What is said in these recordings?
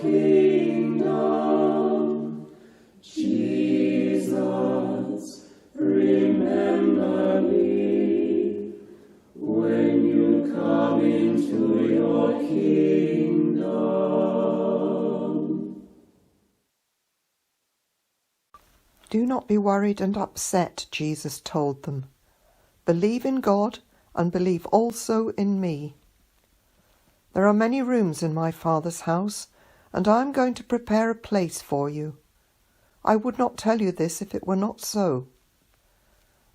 kingdom. Jesus, remember me when you come into your kingdom. Do not be worried and upset, Jesus told them. Believe in God and believe also in me. There are many rooms in my Father's house, and I am going to prepare a place for you. I would not tell you this if it were not so.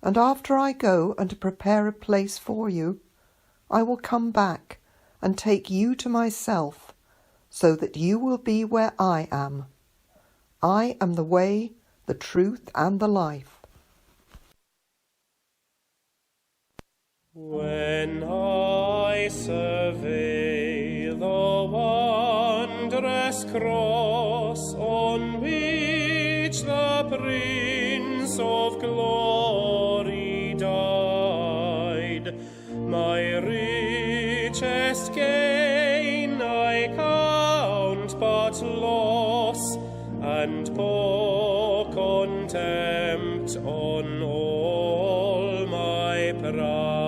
And after I go and prepare a place for you, I will come back and take you to myself, so that you will be where I am. I am the way, the truth, and the life. When I survey the wondrous cross on which the Prince of Glory died, my richest gain I count but loss, and pour contempt on all my pride.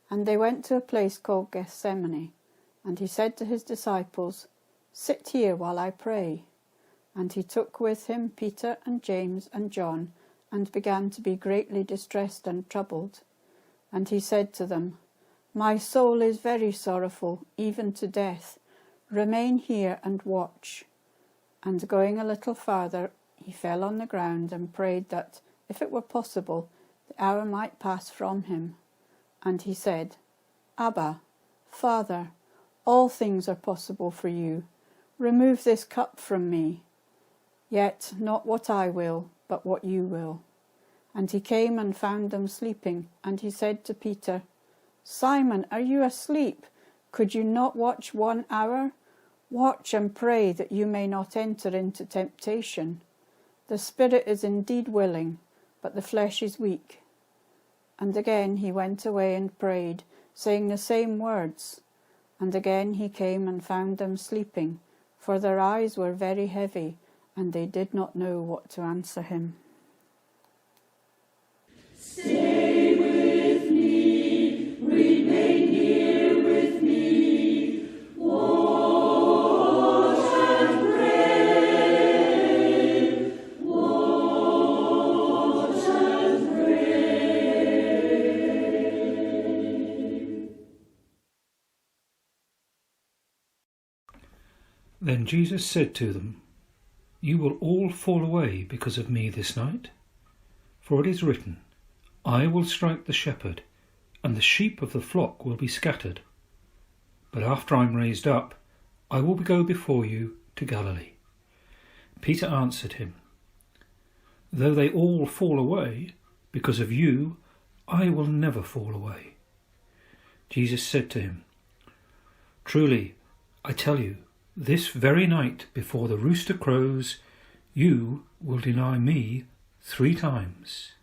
And they went to a place called Gethsemane, and he said to his disciples, "Sit here while I pray." And he took with him Peter and James and John, and began to be greatly distressed and troubled. And he said to them, "My soul is very sorrowful, even to death. Remain here and watch." And going a little farther, he fell on the ground and prayed that, if it were possible, the hour might pass from him. And he said, "Abba, Father, all things are possible for you. Remove this cup from me. Yet not what I will, but what you will." And he came and found them sleeping, and he said to Peter, "Simon, are you asleep? Could you not watch 1 hour? Watch and pray that you may not enter into temptation. The spirit is indeed willing, but the flesh is weak." And again he went away and prayed, saying the same words. And again he came and found them sleeping, for their eyes were very heavy, and they did not know what to answer him. Stay with me, remain here with me, watch and pray, watch and pray. Then Jesus said to them, "You will all fall away because of me this night, for it is written, I will strike the shepherd, and the sheep of the flock will be scattered. But after I am raised up, I will go before you to Galilee." Peter answered him, "Though they all fall away because of you, I will never fall away." Jesus said to him, "Truly, I tell you, this very night before the rooster crows, you will deny me 3 times.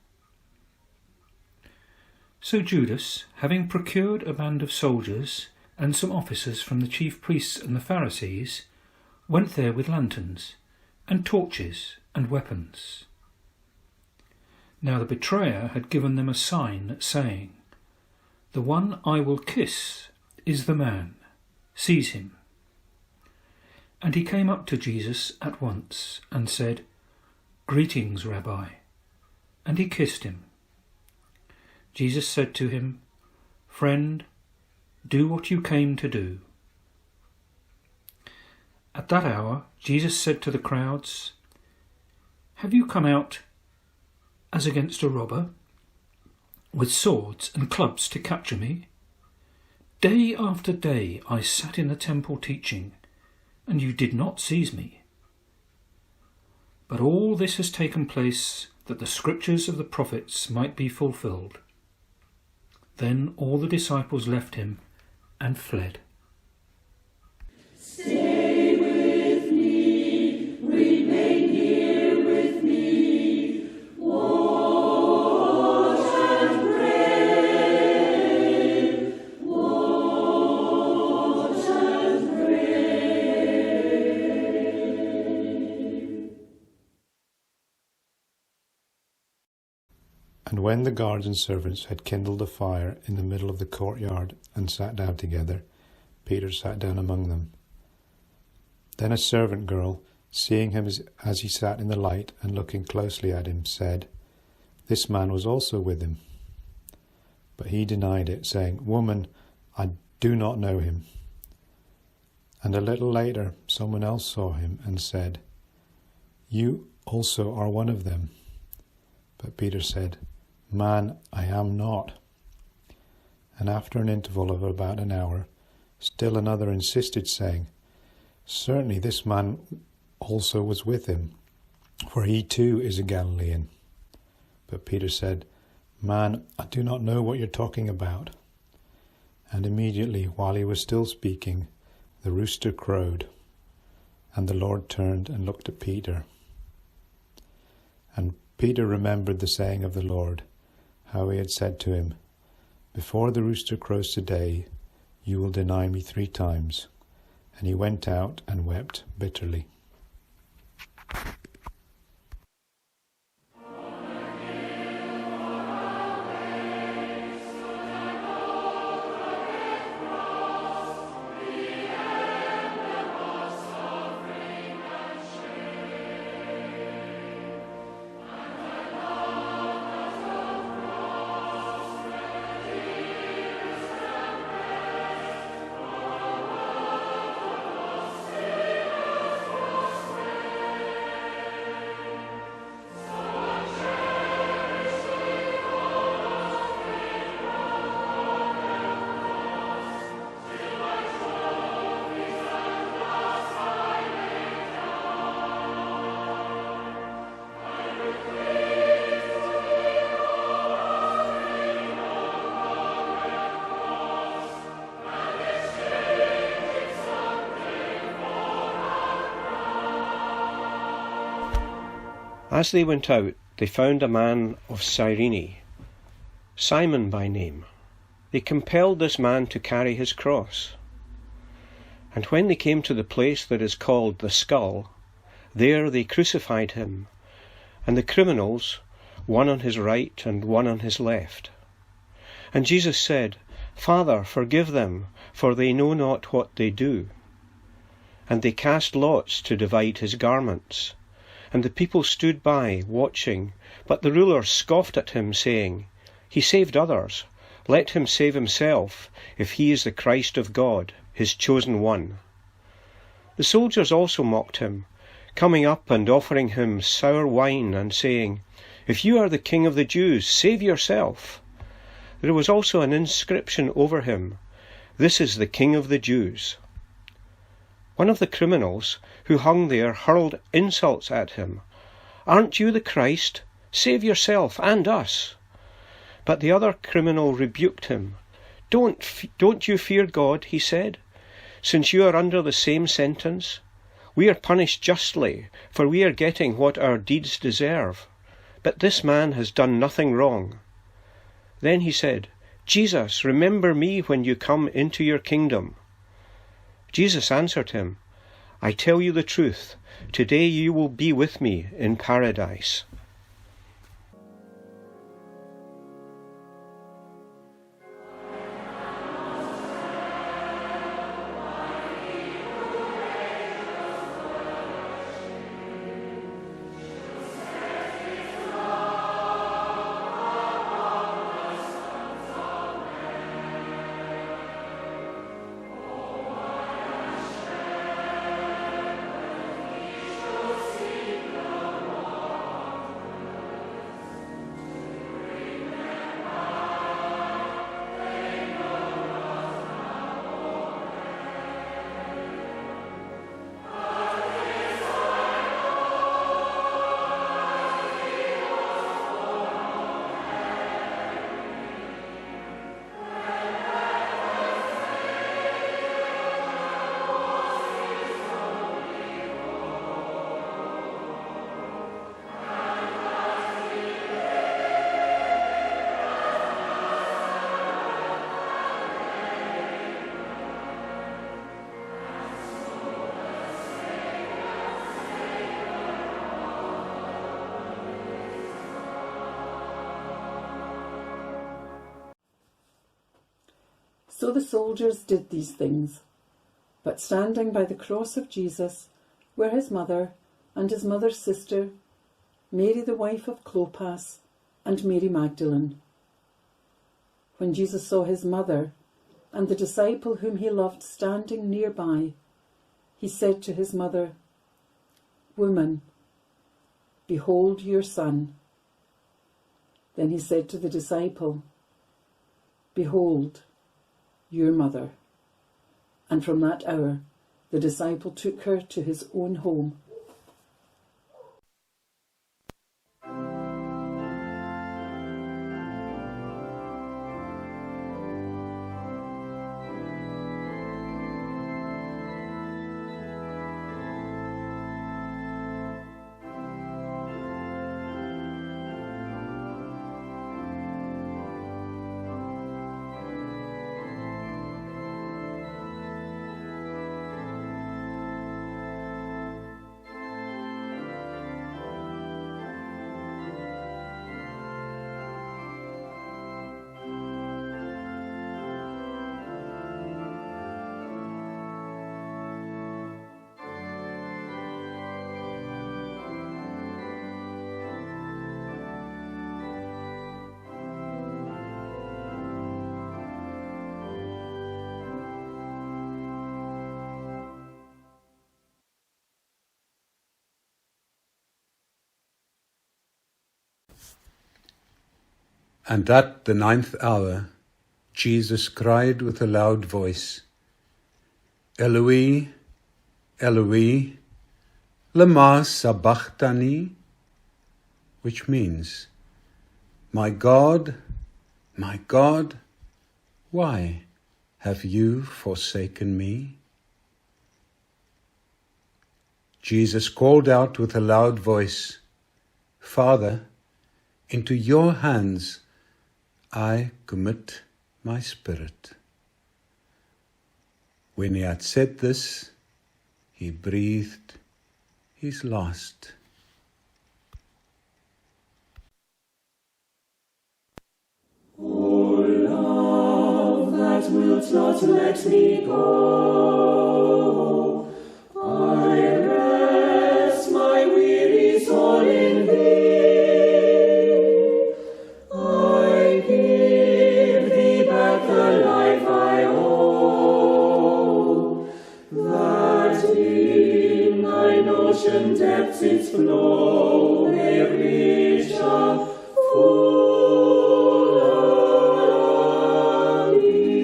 So Judas, having procured a band of soldiers and some officers from the chief priests and the Pharisees, went there with lanterns and torches and weapons. Now the betrayer had given them a sign, saying, "The one I will kiss is the man. Seize him." And he came up to Jesus at once and said, "Greetings, Rabbi." And he kissed him. Jesus said to him, "Friend, do what you came to do." At that hour Jesus said to the crowds, "Have you come out as against a robber, with swords and clubs to capture me? Day after day I sat in the temple teaching, and you did not seize me. But all this has taken place that the scriptures of the prophets might be fulfilled." Then all the disciples left him and fled. Stay with me, remain here with me, watch and pray. And when the guards and servants had kindled a fire in the middle of the courtyard and sat down together, Peter sat down among them. Then a servant girl, seeing him as he sat in the light and looking closely at him, said, "This man was also with him." But he denied it, saying, "Woman, I do not know him." And a little later someone else saw him and said, "You also are one of them." But Peter said, "Man, I am not." And after an interval of about an hour, still another insisted, saying, "Certainly this man also was with him, for he too is a Galilean." But Peter said, "Man, I do not know what you're talking about." And immediately, while he was still speaking, the rooster crowed. And the Lord turned and looked at Peter. And Peter remembered the saying of the Lord, how he had said to him, "Before the rooster crows today, you will deny me 3 times." And he went out and wept bitterly. As they went out, they found a man of Cyrene, Simon by name. They compelled this man to carry his cross. And when they came to the place that is called the Skull, there they crucified him, and the criminals, one on his right and one on his left. And Jesus said, "Father, forgive them, for they know not what they do." And they cast lots to divide his garments. And the people stood by, watching. But the ruler scoffed at him, saying, "He saved others. Let him save himself, if he is the Christ of God, his chosen one." The soldiers also mocked him, coming up and offering him sour wine, and saying, "If you are the King of the Jews, save yourself." There was also an inscription over him, "This is the King of the Jews." One of the criminals who hung there hurled insults at him. "Aren't you the Christ? Save yourself and us." But the other criminal rebuked him. Don't you fear God," he said, "since you are under the same sentence? We are punished justly, for we are getting what our deeds deserve. But this man has done nothing wrong." Then he said, "Jesus, remember me when you come into your kingdom." Jesus answered him, "I tell you the truth, today you will be with me in paradise." So the soldiers did these things. But standing by the cross of Jesus were his mother and his mother's sister, Mary the wife of Clopas, and Mary Magdalene. When Jesus saw his mother and the disciple whom he loved standing nearby, he said to his mother, "Woman, behold your son." Then he said to the disciple, "Behold your mother." And from that hour the disciple took her to his own home. And at the 9th hour, Jesus cried with a loud voice, "Eloi, Eloi, lama sabachthani," which means, my God, why have you forsaken me?" Jesus called out with a loud voice, "Father, into your hands I commit my spirit." When he had said this, he breathed his last. O love that wilt not let me go, I rest my weary soul in thee. I give thee back the life I owe, that in thine ocean depths its flow may reach a full on thee.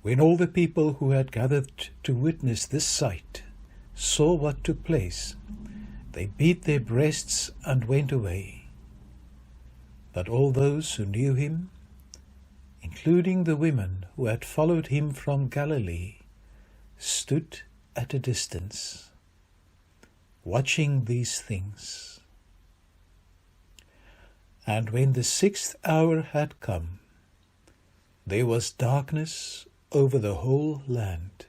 When all the people who had gathered to witness this sight saw what took place, they beat their breasts and went away. But all those who knew him, including the women who had followed him from Galilee, stood at a distance, watching these things. And when the 6th hour had come, there was darkness over the whole land